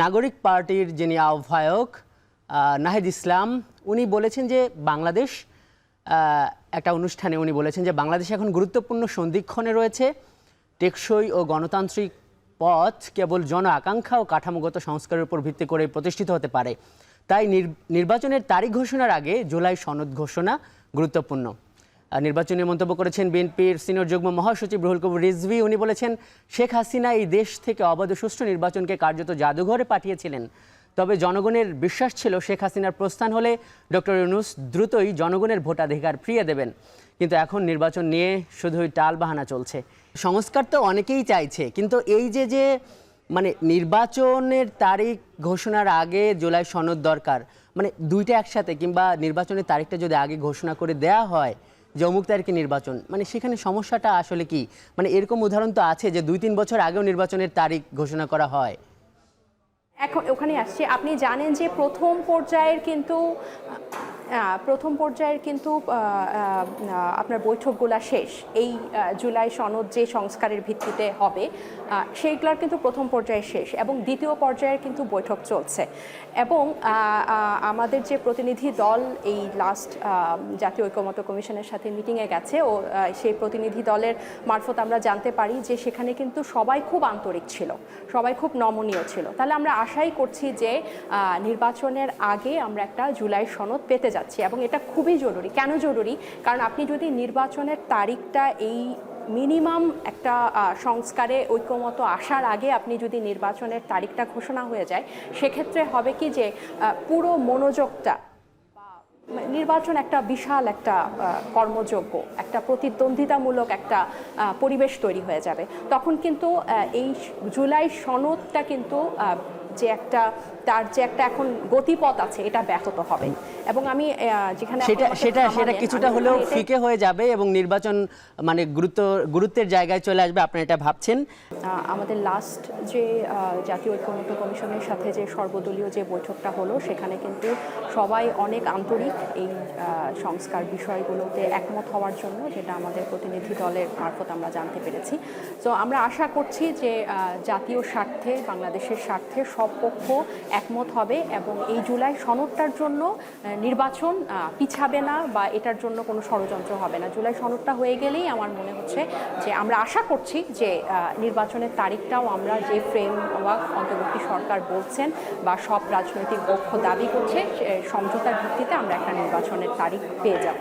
নাগরিক পার্টির যিনি আহ্বায়ক নাহিদ ইসলাম উনি বলেছেন যে বাংলাদেশ একটা অনুষ্ঠানে উনি বলেছেন যে বাংলাদেশ এখন গুরুত্বপূর্ণ সন্ধিক্ষণে রয়েছে। টেকসই ও গণতান্ত্রিক পথ কেবল জন আকাঙ্ক্ষা ও কাঠামোগত সংস্কারের উপর ভিত্তি করে প্রতিষ্ঠিত হতে পারে। তাই নির্বাচনের তারিখ ঘোষণার আগে জুলাই সনদ ঘোষণা গুরুত্বপূর্ণ। নির্বাচনী মন্তব্য করেছেন বিএনপির সিনিয়র যুগ্ম মহাসচিব রুহুল কবির রিজভী। উনি বলেছেন শেখ হাসিনা এই দেশ থেকে অবাধ সুষ্ঠু নির্বাচনকে কার্যত জাদুঘরে পাঠিয়েছিলেন। তবে জনগণের বিশ্বাস ছিল শেখ হাসিনার প্রস্থান হলে ডক্টর ইউনূস দ্রুতই জনগণের ভোটাধিকার ফিরিয়ে দেবেন। কিন্তু এখন নির্বাচন নিয়ে শুধুই টালবাহানা চলছে। সংস্কার তো অনেকেই চাইছে, কিন্তু এই যে মানে নির্বাচনের তারিখ ঘোষণার আগে জুলাই সনদ দরকার, মানে দুইটা একসাথে, কিংবা নির্বাচনের তারিখটা যদি আগে ঘোষণা করে দেয়া হয় যে অমুক তারিখে নির্বাচন, মানে সেখানে সমস্যাটা আসলে কি? মানে এরকম উদাহরণ তো আছে যে 2-3 বছর আগেও নির্বাচনের তারিখ ঘোষণা করা হয়। এখন ওখানে আসছে, আপনি জানেন যে প্রথম পর্যায়ের কিন্তু আপনার বৈঠকগুলো শেষ। এই জুলাই সনদ যে সংস্কারের ভিত্তিতে হবে সেইগুলোর কিন্তু প্রথম পর্যায়ে শেষ এবং দ্বিতীয় পর্যায়ের কিন্তু বৈঠক চলছে। এবং আমাদের যে প্রতিনিধি দল এই লাস্ট জাতীয় ঐকমত্য কমিশনের সাথে মিটিংয়ে গেছে, ও সেই প্রতিনিধি দলের মারফত আমরা জানতে পারি যে সেখানে কিন্তু সবাই খুব আন্তরিক ছিল, সবাই খুব নমনীয় ছিল। তাহলে আমরা আশাই করছি যে নির্বাচনের আগে আমরা একটা জুলাই সনদ পেতে যাচ্ছি এবং এটা খুবই জরুরি। কেন জরুরি? কারণ আপনি যদি নির্বাচনের তারিখটা এই মিনিমাম একটা সংস্কারে ঐক্যমত আসার আগে আপনি যদি নির্বাচনের তারিখটা ঘোষণা হয়ে যায়, সেক্ষেত্রে হবে কি যে পুরো মনোযোগটা, নির্বাচন একটা বিশাল একটা কর্মযোগ্য, একটা প্রতিদ্বন্দ্বিতামূলক একটা পরিবেশ তৈরি হয়ে যাবে। তখন কিন্তু এই জুলাই সনদটা কিন্তু তার যে একটা এখন গতিপথ আছে এটা ব্যাহত হবে। এবং আমি যেখানে সেটা কিছুটা হলেও ফিকে হয়ে যাবে এবং নির্বাচন মানে গুরুত্বের জায়গায় চলে আসবে, আপনারা এটা ভাবছেন? আমাদের লাস্ট যে জাতীয় ঐকমত্য কমিশনের সাথে যে সর্বদলীয় যে বৈঠকটা হলো, সেখানে কিন্তু সবাই অনেক আন্তরিক এই সংস্কার বিষয়গুলোতে একমত হওয়ার জন্য, যেটা আমাদের প্রতিনিধি দলের মারফত আমরা জানতে পেরেছি। তো আমরা আশা করছি যে জাতীয় স্বার্থে, বাংলাদেশের স্বার্থে সব পক্ষ একমত হবে এবং এই জুলাই সনদটার জন্য নির্বাচন পিছাবে না বা এটার জন্য কোনো ষড়যন্ত্র হবে না। জুলাই সনদটা হয়ে গেলেই আমার মনে হচ্ছে যে আমরা আশা করছি যে নির্বাচনের তারিখটাও আমরা যে ফ্রেমওয়ার্ক অন্তর্বর্তী সরকার বলছেন বা সব রাজনৈতিক পক্ষ দাবি করছে, সমঝোতার ভিত্তিতে আমরা একটা নির্বাচনের তারিখ পেয়ে যাব।